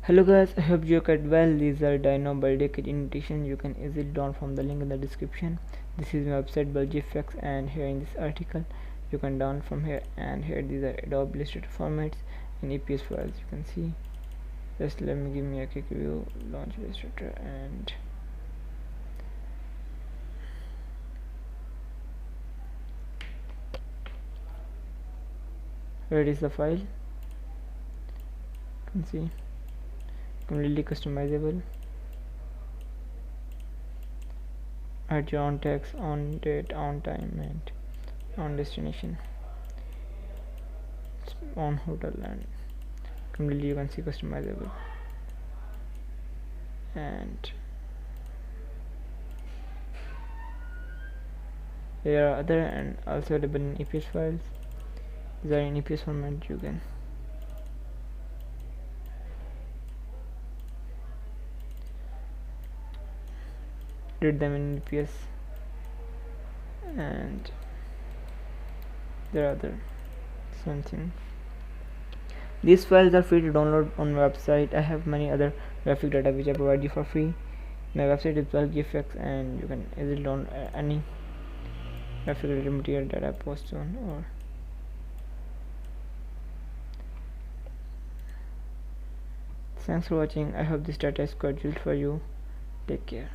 Hello guys, I hope you are well. These are Dino birthday kit invitations. You can easily download from the link in the description. This is my website by GFX, and here in this article you can download from here. And here these are Adobe Illustrator formats and EPS files. You can see. Just let me give me a quick review. Launch Illustrator, and here it is the file. You can see. Completely customizable. Add your own text, on date, on time, and on destination, on hotel, and completely you can see customizable. And there are other and also available in EPS files. These are in EPS format. You can read them in EPS, and there are other something. These files are free to download on my website. I have many other graphic data which I provide you for free. My website is GFX, and you can easily download any graphic related material that I post on. Or thanks for watching. I hope this data is quite useful for you. Take care.